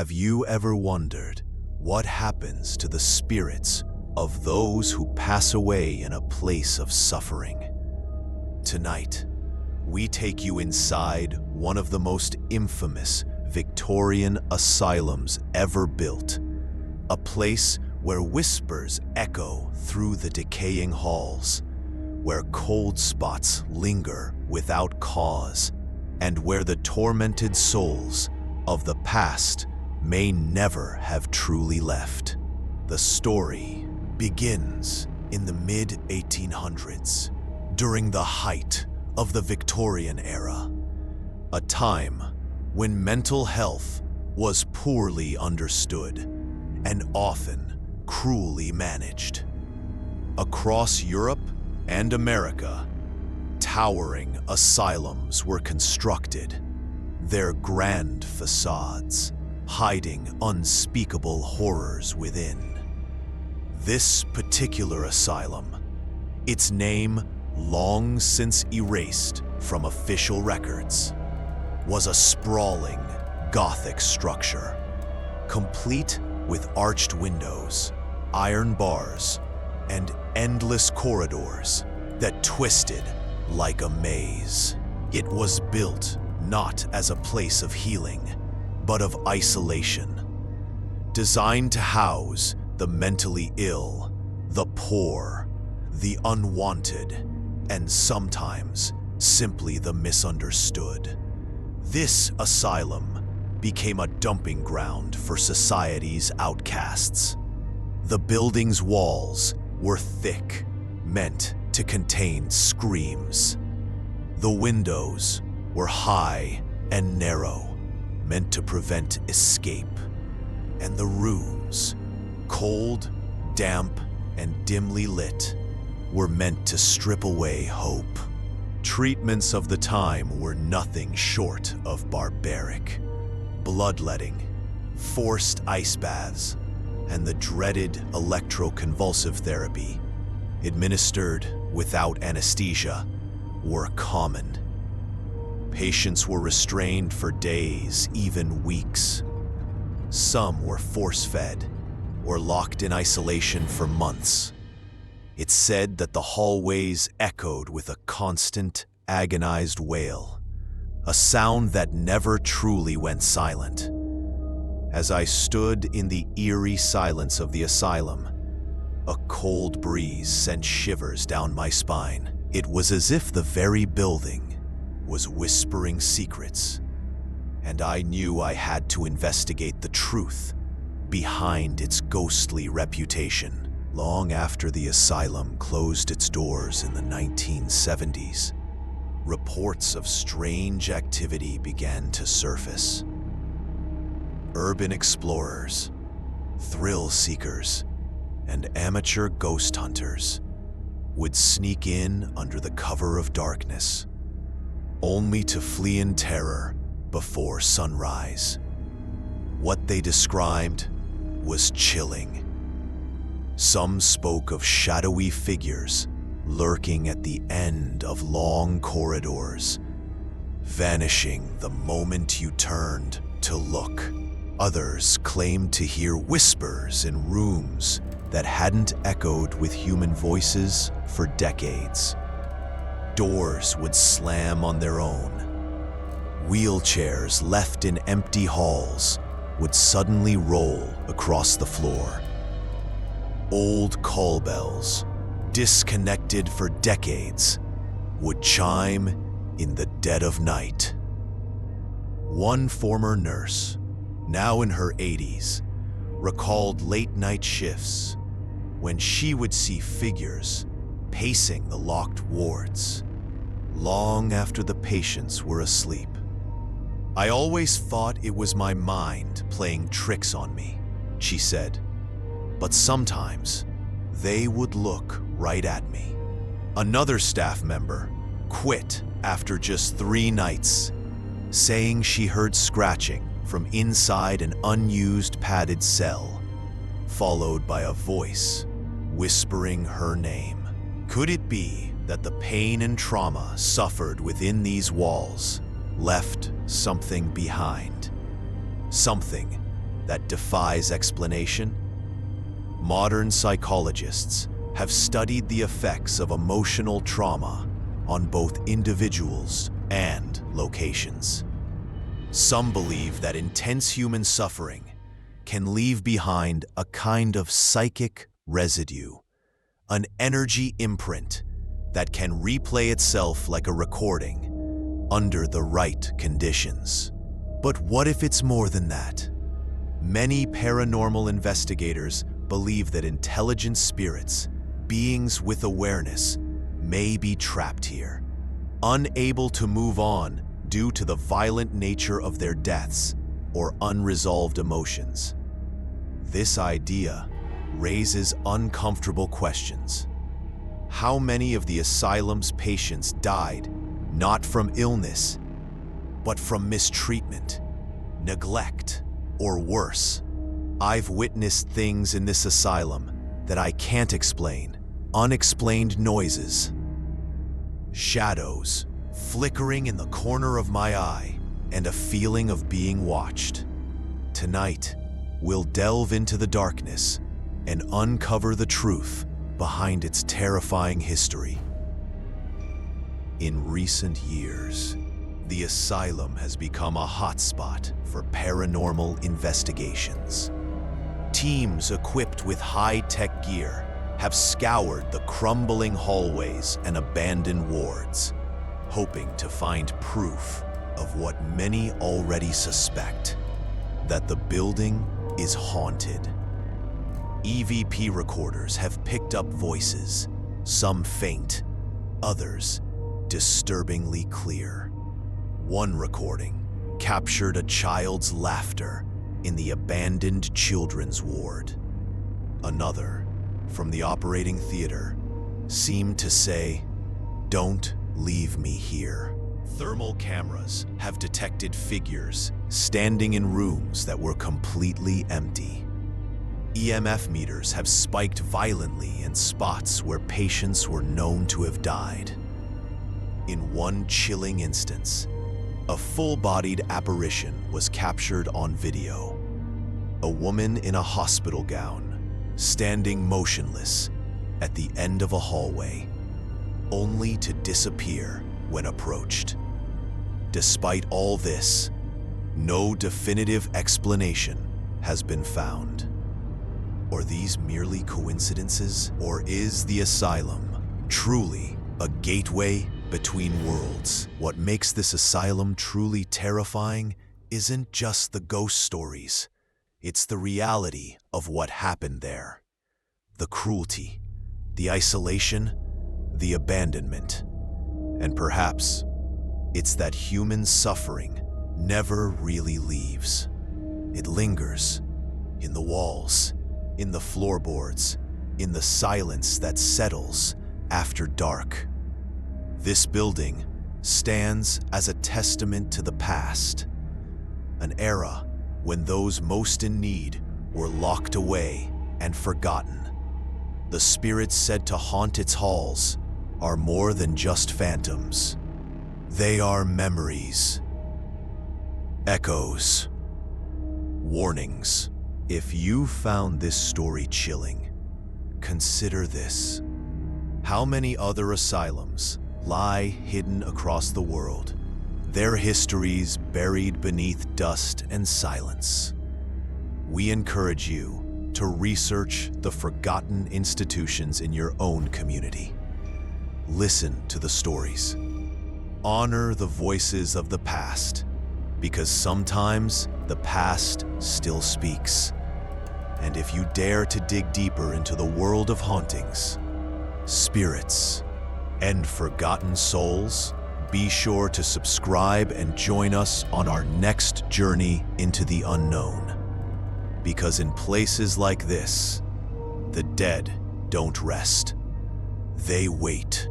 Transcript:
Have you ever wondered what happens to the spirits of those who pass away in a place of suffering? Tonight, we take you inside one of the most infamous Victorian asylums ever built, a place where whispers echo through the decaying halls, where cold spots linger without cause, and where the tormented souls of the past may never have truly left. The story begins in the mid-1800s, during the height of the Victorian era, a time when mental health was poorly understood and often cruelly managed. Across Europe and America, towering asylums were constructed, their grand facades hiding unspeakable horrors within. This particular asylum, its name long since erased from official records, was a sprawling Gothic structure, complete with arched windows, iron bars, and endless corridors that twisted like a maze. It was built not as a place of healing, but of isolation, designed to house the mentally ill, the poor, the unwanted, and sometimes simply the misunderstood. This asylum became a dumping ground for society's outcasts. The building's walls were thick, meant to contain screams. The windows were high and narrow, meant to prevent escape. And the rooms, cold, damp, and dimly lit, were meant to strip away hope. Treatments of the time were nothing short of barbaric. Bloodletting, forced ice baths, and the dreaded electroconvulsive therapy, administered without anesthesia, were common. Patients were restrained for days, even weeks. Some were force-fed or locked in isolation for months. It's said that the hallways echoed with a constant, agonized wail, a sound that never truly went silent. As I stood in the eerie silence of the asylum, a cold breeze sent shivers down my spine. It was as if the very building was whispering secrets, and I knew I had to investigate the truth behind its ghostly reputation. Long after the asylum closed its doors in the 1970s, reports of strange activity began to surface. Urban explorers, thrill seekers, and amateur ghost hunters would sneak in under the cover of darkness, only to flee in terror before sunrise. What they described was chilling. Some spoke of shadowy figures lurking at the end of long corridors, vanishing the moment you turned to look. Others claimed to hear whispers in rooms that hadn't echoed with human voices for decades. Doors would slam on their own. Wheelchairs left in empty halls would suddenly roll across the floor. Old call bells, disconnected for decades, would chime in the dead of night. One former nurse, now in her 80s, recalled late-night shifts when she would see figures pacing the locked wards, long after the patients were asleep. I always thought it was my mind playing tricks on me, she said, but sometimes they would look right at me. Another staff member quit after just 3 nights, saying she heard scratching from inside an unused padded cell, followed by a voice whispering her name. Could it be that the pain and trauma suffered within these walls left something behind? Something that defies explanation? Modern psychologists have studied the effects of emotional trauma on both individuals and locations. Some believe that intense human suffering can leave behind a kind of psychic residue, an energy imprint that can replay itself like a recording under the right conditions. But what if it's more than that? Many paranormal investigators believe that intelligent spirits, beings with awareness, may be trapped here, unable to move on due to the violent nature of their deaths or unresolved emotions. This idea raises uncomfortable questions. How many of the asylum's patients died not from illness, but from mistreatment, neglect, or worse? I've witnessed things in this asylum that I can't explain. Unexplained noises, shadows flickering in the corner of my eye, and a feeling of being watched. Tonight, we'll delve into the darkness and uncover the truth behind its terrifying history. In recent years, the asylum has become a hotspot for paranormal investigations. Teams equipped with high-tech gear have scoured the crumbling hallways and abandoned wards, hoping to find proof of what many already suspect, that the building is haunted. EVP recorders have picked up voices, some faint, others disturbingly clear. One recording captured a child's laughter in the abandoned children's ward. Another, from the operating theater, seemed to say, "Don't leave me here." Thermal cameras have detected figures standing in rooms that were completely empty. EMF meters have spiked violently in spots where patients were known to have died. In one chilling instance, a full-bodied apparition was captured on video. A woman in a hospital gown, standing motionless at the end of a hallway, only to disappear when approached. Despite all this, no definitive explanation has been found. Are these merely coincidences, or is the asylum truly a gateway between worlds? What makes this asylum truly terrifying isn't just the ghost stories. It's the reality of what happened there. The cruelty, the isolation, the abandonment. And perhaps it's that human suffering never really leaves. It lingers in the walls, in the floorboards, in the silence that settles after dark. This building stands as a testament to the past, an era when those most in need were locked away and forgotten. The spirits said to haunt its halls are more than just phantoms. They are memories, echoes, warnings. If you found this story chilling, consider this. How many other asylums lie hidden across the world, their histories buried beneath dust and silence? We encourage you to research the forgotten institutions in your own community. Listen to the stories. Honor the voices of the past, because sometimes the past still speaks. And if you dare to dig deeper into the world of hauntings, spirits, and forgotten souls, be sure to subscribe and join us on our next journey into the unknown. Because in places like this, the dead don't rest. They wait.